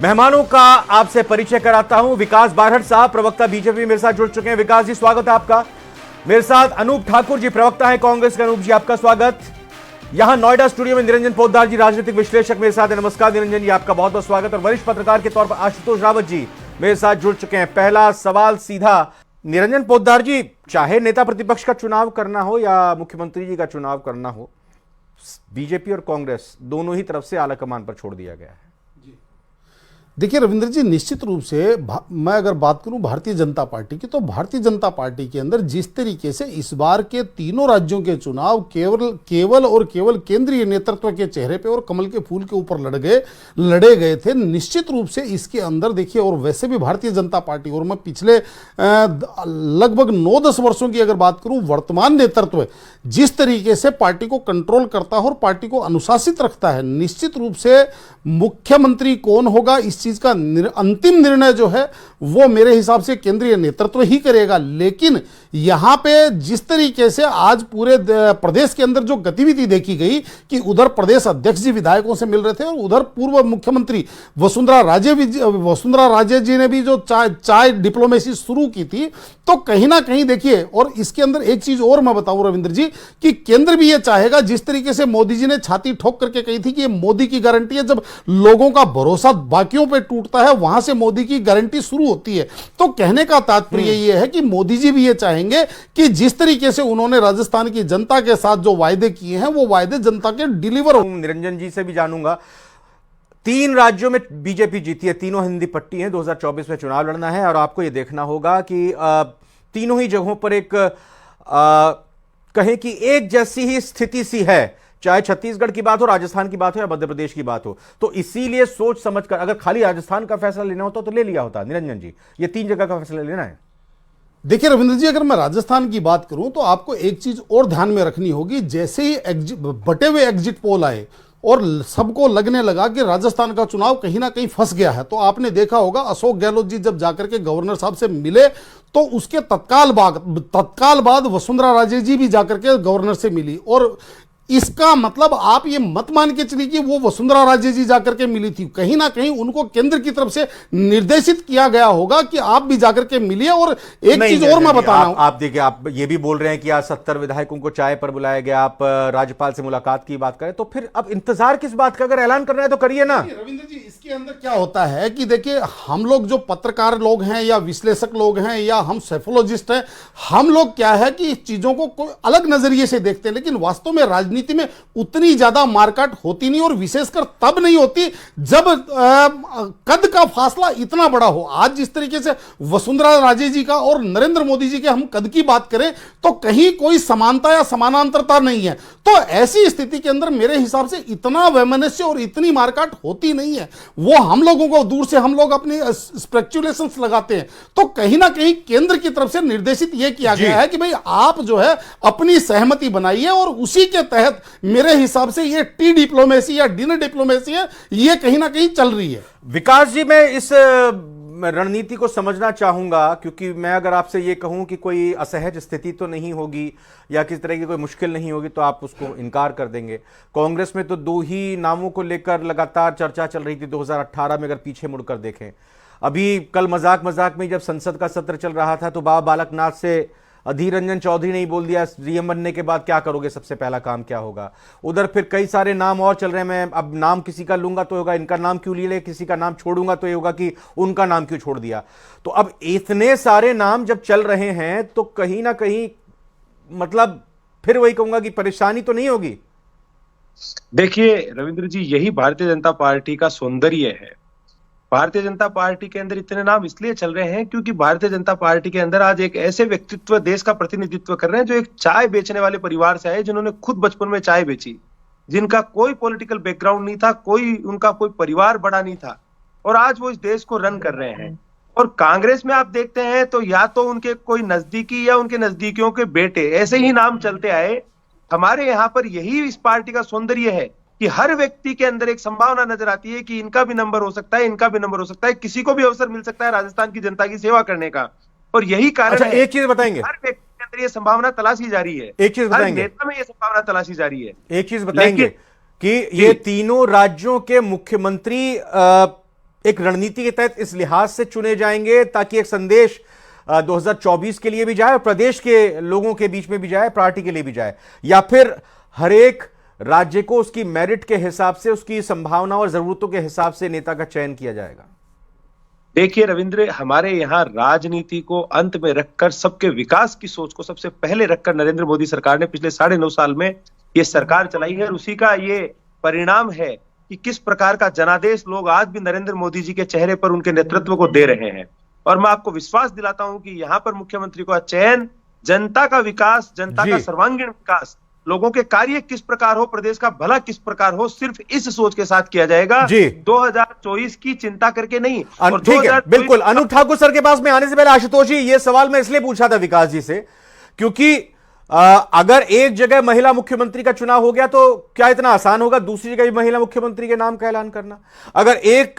मेहमानों का आपसे परिचय कराता हूं। विकास बारहट साहब, प्रवक्ता बीजेपी, मेरे साथ जुड़ चुके हैं। विकास जी, स्वागत है आपका। मेरे साथ अनूप ठाकुर जी, प्रवक्ता है कांग्रेस के। अनूप जी, आपका स्वागत। यहां नोएडा स्टूडियो में निरंजन पोद्दार जी, राजनीतिक विश्लेषक, मेरे साथ है। नमस्कार निरंजन जी, आपका बहुत बहुत स्वागत। और वरिष्ठ पत्रकार के तौर पर आशुतोष रावत जी मेरे साथ जुड़ चुके हैं। पहला सवाल सीधा, निरंजन पोद्दार जी, चाहे नेता प्रतिपक्ष का चुनाव करना हो या मुख्यमंत्री जी का चुनाव करना हो, बीजेपी और कांग्रेस दोनों ही तरफ से आलाकमान पर छोड़ दिया गया है। देखिए रविंद्र जी, निश्चित रूप से मैं अगर बात करूं भारतीय जनता पार्टी की, तो भारतीय जनता पार्टी के अंदर जिस तरीके से इस बार के तीनों राज्यों के चुनाव केवल केंद्रीय नेतृत्व के चेहरे पे और कमल के फूल के ऊपर लड़े गए थे, निश्चित रूप से इसके अंदर देखिए, और वैसे भी भारतीय जनता पार्टी, और मैं पिछले लगभग 9-10 वर्षों की अगर बात करूं, वर्तमान नेतृत्व जिस तरीके से पार्टी को कंट्रोल करता है और पार्टी को अनुशासित रखता है, निश्चित रूप से मुख्यमंत्री कौन होगा इस चीज का अंतिम निर्णय जो है वो मेरे हिसाब से केंद्रीय नेतृत्व ही करेगा। लेकिन यहां पे जिस तरीके से आज पूरे प्रदेश के अंदर जो गतिविधि देखी गई कि उधर प्रदेश अध्यक्ष जी विधायकों से मिल रहे थे और उधर पूर्व मुख्यमंत्री वसुंधरा राजे जी ने भी जो चाय डिप्लोमेसी शुरू की थी, तो कहीं ना कहीं देखिए, और इसके अंदर एक चीज और मैं बताऊं रविंद्र जी, कि केंद्र भी ये चाहेगा, जिस तरीके से मोदी जी ने छाती ठोक करके कही थी कि ये मोदी की गारंटी है, जब लोगों का भरोसा बाकियों पे टूटता है वहां से मोदी की गारंटी शुरू होती है। तो कहने का तात्पर्य ये है कि मोदी जी भी ये चाहेंगे कि जिस तरीके से उन्होंने राजस्थान की जनता के साथ जो वायदे किए हैं वो वायदे जनता के डिलीवर हो। निरंजन जी से भी जानूंगा, 3 राज्यों में बीजेपी जीती है, तीनों हिंदी पट्टी हैं, 2024 में चुनाव लड़ना है और आपको यह देखना होगा कि तीनों ही जगहों पर एक कहें कि एक जैसी ही स्थिति सी है, चाहे छत्तीसगढ़ की बात हो, राजस्थान की बात हो या मध्य प्रदेश की बात हो। तो इसीलिए सोच समझकर, अगर खाली राजस्थान का फैसला लेना होता तो ले लिया होता। निरंजन जी, ये 3 जगह का फैसला लेना है। देखिए रविंद्र जी, अगर मैं राजस्थान की बात करूं तो आपको एक चीज और ध्यान में रखनी होगी। जैसे ही बटे हुए एग्जिट पोल आए और सबको लगने लगा कि राजस्थान का चुनाव कहीं ना कहीं फंस गया है, तो आपने देखा होगा अशोक गहलोत जी जब जाकर के गवर्नर साहब से मिले तो उसके तत्काल बाद वसुंधरा राजे जी भी जाकर के गवर्नर से मिली। और इसका मतलब आप ये मत मान के चलिए कि वो वसुंधरा राजे जी जाकर के मिली थी, कहीं ना कहीं उनको केंद्र की तरफ से निर्देशित किया गया होगा कि आप भी जाकर के मिलिए। और एक चीज और मैं बता रहा हूं, आप देखिए, आप ये भी बोल रहे हैं कि आज 70 विधायकों को चाय पर बुलाया गया, आप राज्यपाल से मुलाकात की बात करें, तो फिर अब इंतजार किस बात का? अगर ऐलान करना है तो करिए ना। रविंद्र जी, इसके अंदर क्या होता है कि देखिए, हम लोग जो पत्रकार लोग हैं या विश्लेषक लोग हैं या हम सेफोलॉजिस्ट हैं, हम लोग क्या है कि चीजों को कोई अलग नजरिए से देखते हैं, लेकिन वास्तव में राजनीति में उतनी ज्यादा मारकाट होती नहीं, और विशेषकर तब नहीं होती जब कद का फासला इतना बड़ा हो। आज जिस तरीके से वसुंधरा राजे जी का और नरेंद्र मोदी जी के हम कद की बात करें तो कहीं कोई समानता या समानांतरता नहीं है। तो ऐसी स्थिति के अंदर मेरे हिसाब से इतना वैमनस्य और इतनी मारकाट होती नहीं है। वो हम लोगों को दूर से हम लोग अपनी स्पेक्युलेशंस लगाते हैं, तो कहीं ना कहीं केंद्र की तरफ से निर्देशित यह किया गया है कि भाई आप जो है अपनी सहमति बनाइए, और उसी के तहत मेरे हिसाब से ये टी डिप्लोमेसी या डिनर डिप्लोमेसी है, ये कहीं ना कहीं चल रही है। विकास जी, मैं इस रणनीति को समझना चाहूंगा, क्योंकि मैं अगर आपसे ये कहूं कि कोई असहज स्थिति तो नहीं होगी या किसी तरह की कोई मुश्किल नहीं होगी, तो आप उसको इनकार कर देंगे। कांग्रेस में तो 2 ही नामों को लेकर लगातार चर्चा चल रही थी 2018 में, अगर पीछे मुड़कर देखें। अभी कल मजाक में जब संसद का सत्र चल रहा था तो बाबा बालकनाथ से अधीर रंजन चौधरी ने ही बोल दिया, सीएम बनने के बाद क्या करोगे, सबसे पहला काम क्या होगा। उधर फिर कई सारे नाम और चल रहे हैं, मैं अब नाम किसी का लूंगा तो होगा इनका नाम क्यों ले, किसी का नाम छोड़ूंगा तो ये होगा कि उनका नाम क्यों छोड़ दिया। तो अब इतने सारे नाम जब चल रहे हैं तो कहीं ना कहीं मतलब फिर वही कहूंगा कि परेशानी तो नहीं होगी। देखिए रविंद्र जी, यही भारतीय जनता पार्टी का सौंदर्य है। भारतीय जनता पार्टी के अंदर इतने नाम इसलिए चल रहे हैं क्योंकि भारतीय जनता पार्टी के अंदर आज एक ऐसे व्यक्तित्व देश का प्रतिनिधित्व कर रहे हैं जो एक चाय बेचने वाले परिवार से आए, जिन्होंने खुद बचपन में चाय बेची, जिनका कोई पॉलिटिकल बैकग्राउंड नहीं था, उनका कोई परिवार बड़ा नहीं था, और आज वो इस देश को रन कर रहे हैं। और कांग्रेस में आप देखते हैं तो या तो उनके कोई नजदीकी या उनके नजदीकियों के बेटे, ऐसे ही नाम चलते आए। हमारे यहाँ पर यही इस पार्टी का सौंदर्य है कि हर व्यक्ति के अंदर एक संभावना नजर आती है कि इनका भी नंबर हो सकता है, इनका भी नंबर हो सकता है, किसी को भी अवसर मिल सकता है राजस्थान की जनता की सेवा करने का। और यही कारण है, एक चीज बताएंगे, हर व्यक्ति के अंदर ये संभावना तलाशी जा रही है, एक चीज बताएंगे, हर नेता में ये संभावना तलाशी जा रही है। एक चीज बताएंगे कि ये तीनों राज्यों के मुख्यमंत्री एक रणनीति के तहत इस लिहाज से चुने जाएंगे ताकि एक संदेश 2024 के लिए भी जाए और प्रदेश के लोगों के बीच में भी जाए, पार्टी के लिए भी जाए, या फिर हर एक राज्य को उसकी मेरिट के हिसाब से, उसकी संभावनाओं और जरूरतों के हिसाब से नेता का चयन किया जाएगा? देखिए रविंद्र, हमारे यहाँ राजनीति को अंत में रखकर सबके विकास की सोच को सबसे पहले रखकर नरेंद्र मोदी सरकार ने पिछले 9.5 साल में ये सरकार चलाई है और उसी का ये परिणाम है कि किस प्रकार का जनादेश लोग आज भी नरेंद्र मोदी जी के चेहरे पर उनके नेतृत्व को दे रहे हैं। और मैं आपको विश्वास दिलाता हूं कि यहाँ पर मुख्यमंत्री का चयन जनता का विकास, जनता का सर्वांगीण विकास, लोगों के कार्य किस प्रकार हो, प्रदेश का भला किस प्रकार हो, सिर्फ इस सोच के साथ किया जाएगा, 2024 की चिंता करके नहीं। और ठीक है, बिल्कुल। अनूप ठाकुर सर के पास में आने से पहले आशुतोष जी, ये सवाल मैं इसलिए पूछा था विकास जी से क्योंकि अगर एक जगह महिला मुख्यमंत्री का चुनाव हो गया तो क्या इतना आसान होगा दूसरी जगह भी महिला मुख्यमंत्री के नाम का ऐलान करना? अगर एक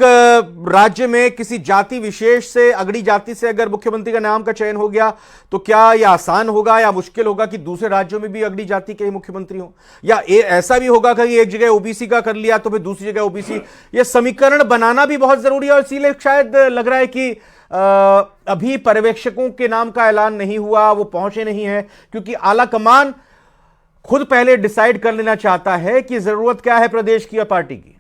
राज्य में किसी जाति विशेष से, अगड़ी जाति से अगर मुख्यमंत्री का नाम का चयन हो गया तो क्या यह आसान होगा या मुश्किल होगा कि दूसरे राज्यों में भी अगड़ी जाति के ही मुख्यमंत्री हो? या ऐसा भी होगा कि एक जगह ओबीसी का कर लिया तो फिर दूसरी जगह ओबीसी? यह समीकरण बनाना भी बहुत जरूरी है और इसीलिए शायद लग रहा है कि अभी पर्यवेक्षकों के नाम का ऐलान नहीं हुआ, वो पहुंचे नहीं है क्योंकि आला कमान खुद पहले डिसाइड कर लेना चाहता है कि जरूरत क्या है प्रदेश की या पार्टी की।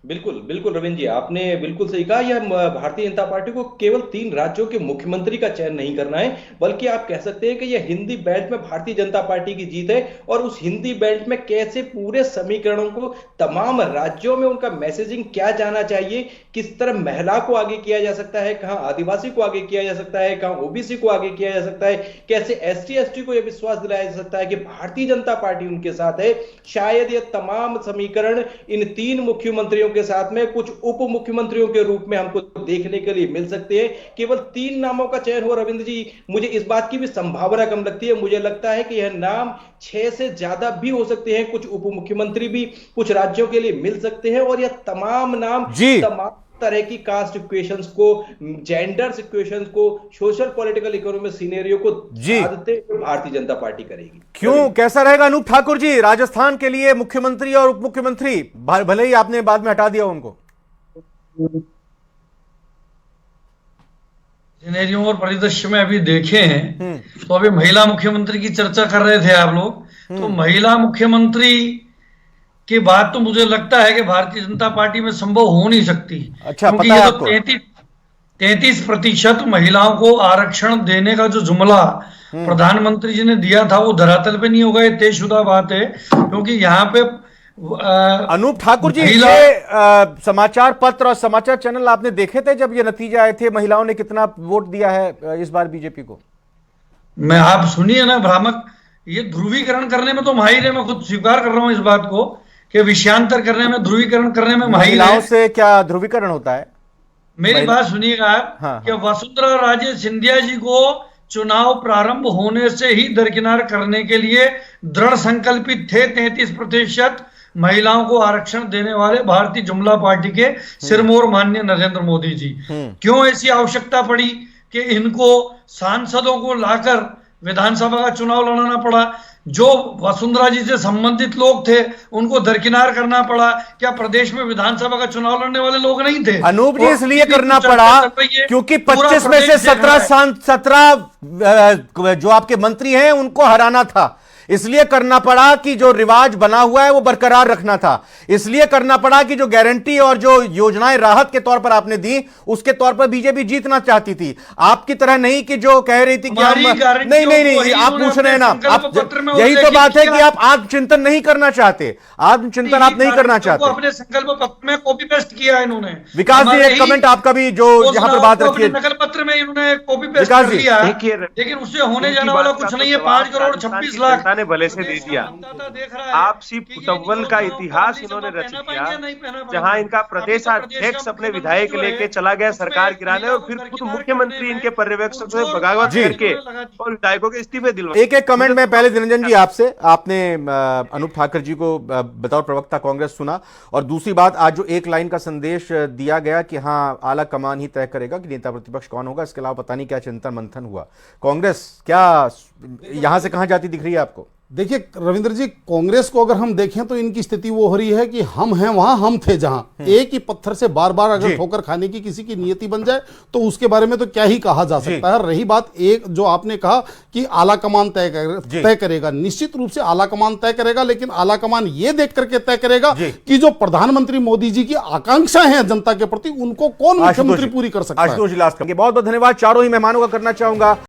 बिल्कुल बिल्कुल रविंद्र जी, आपने बिल्कुल सही कहा। यह भारतीय जनता पार्टी को केवल 3 राज्यों के मुख्यमंत्री का चयन नहीं करना है, बल्कि आप कह सकते हैं कि यह हिंदी बेल्ट में भारतीय जनता पार्टी की जीत है। और उस हिंदी बेल्ट में कैसे पूरे समीकरणों को, तमाम राज्यों में उनका मैसेजिंग क्या जाना चाहिए, किस तरह महिला को आगे किया जा सकता है, कहां आदिवासी को आगे किया जा सकता है, कहां ओबीसी को आगे किया जा सकता है, कैसे एसटी एसटी को यह विश्वास दिलाया जा सकता है कि भारतीय जनता पार्टी उनके साथ है। शायद यह तमाम समीकरण इन 3 मुख्यमंत्रियों के साथ में कुछ उप मुख्यमंत्रियों के रूप में हमको देखने के लिए मिल सकते हैं। केवल 3 नामों का चयन हो रविंद्र जी, मुझे इस बात की भी संभावना कम लगती है। मुझे लगता है कि यह नाम 6 से ज्यादा भी हो सकते हैं, कुछ उप मुख्यमंत्री भी कुछ राज्यों के लिए मिल सकते हैं। और यह तमाम नाम तमाम तरह की कास्ट इक्वेशंस को, जेंडर इक्वेशंस को, सोशल पॉलिटिकल इकोनॉमिक सिनेरियो को साधते भारतीय जनता पार्टी करेगी। क्यों, कैसा रहेगा अनूप ठाकुर जी राजस्थान के लिए मुख्यमंत्री और उप मुख्यमंत्री? भले ही आपने बाद में हटा दिया उनको। सिनेरियो और परिदृश्य में अभी देखे हैं तो अभी महिला मुख्यमंत्री की चर्चा कर रहे थे आप लोग, तो महिला मुख्यमंत्री की बात तो मुझे लगता है कि भारतीय जनता पार्टी में संभव हो नहीं सकती। अच्छा, क्योंकि ये तो 33% महिलाओं को आरक्षण देने का जो जुमला प्रधानमंत्री जी ने दिया था वो धरातल पे नहीं होगा। ये तयशुदा बात है क्योंकि यहाँ पे अनूप ठाकुर जी, ये समाचार पत्र और समाचार चैनल आपने देखे थे जब ये नतीजे आए थे? महिलाओं ने कितना वोट दिया है इस बार बीजेपी को? मैं, आप सुनिए ना भ्रामक, ये ध्रुवीकरण करने में तो माहिर है। मैं खुद स्वीकार कर रहा हूं इस बात को कि विषयांतर करने में, ध्रुवीकरण करने में माहिर है। महिलाओं से क्या ध्रुवीकरण होता है? मेरी बात सुनिएगा आप। हाँ, कि वसुंधरा राजे सिंधिया जी को चुनाव प्रारंभ होने से ही दरकिनार करने के लिए दृढ़ संकल्पित थे 33% महिलाओं को आरक्षण देने वाले भारतीय जुमला पार्टी के सिरमौर माननीय नरेंद्र मोदी जी। क्यों ऐसी आवश्यकता पड़ी कि इनको सांसदों को लाकर विधानसभा का चुनाव लड़ना पड़ा? जो वसुंधरा जी से संबंधित लोग थे उनको दरकिनार करना पड़ा? क्या प्रदेश में विधानसभा का चुनाव लड़ने वाले लोग नहीं थे? अनूप जी, इसलिए करना पड़ा क्योंकि 25 में से 17 जो आपके मंत्री हैं उनको हराना था। इसलिए करना पड़ा कि जो रिवाज बना हुआ है वो बरकरार रखना था। इसलिए करना पड़ा कि जो गारंटी और जो योजनाएं राहत के तौर पर आपने दी उसके तौर पर बीजेपी जीतना चाहती थी। आपकी तरह नहीं कि जो कह रही थी कि हम नहीं, आप पूछ रहे हैं ना, आप यही तो बात है कि आप आत्मचिंतन नहीं करना चाहते। आत्मचिंतन आप नहीं करना चाहते। अपने संकल्प पत्र में कॉपी पेस्ट किया इन्होंने। विकास जी, एक कमेंट आपका भी जो यहाँ पर बात रखिए। नकल पत्र में इन्होंने कॉपी पेस्ट कर दिया, लेकिन उससे होने जाने वाला कुछ नहीं है। 5 करोड़ 26 लाख ने भले से दे दिया। आपसी पुतव्वल का इतिहास इन्होंने रच दिया, जहां इनका प्रदेशाध्यक्ष अपने विधायक लेके चला गया सरकार गिराने और फिर खुद मुख्यमंत्री इनके पर्यवेक्षक से बगावत करके और विधायकों के इस्तीफे दिलवाए। एक कमेंट में पहले निरंजन जी आपसे, आपने अनूप ठाकुर जी को बतौर प्रवक्ता कांग्रेस सुना, और दूसरी बात, आज जो एक लाइन का संदेश दिया गया कि हाँ आला कमान ही तय करेगा कि नेता प्रतिपक्ष कौन होगा, इसके अलावा पता नहीं क्या चिंतन मंथन हुआ। कांग्रेस क्या यहां से कहां जाती दिख रही है आपको? देखिए रविंद्र जी, कांग्रेस को अगर हम देखें तो इनकी स्थिति वो हो रही है कि हम हैं वहां हम थे जहां। एक ही पत्थर से बार बार अगर ठोकर खाने की किसी की नियति बन जाए तो उसके बारे में तो क्या ही कहा जा सकता है। रही बात एक जो आपने कहा कि आला कमान तय करेगा, निश्चित रूप से आला कमान तय करेगा, लेकिन आला कमान ये देख करके तय करेगा कि जो प्रधानमंत्री मोदी जी की आकांक्षा है जनता के प्रति, उनको कौन मुख्यमंत्री पूरी कर सकता है। बहुत बहुत धन्यवाद चारों ही मेहमानों का करना चाहूंगा।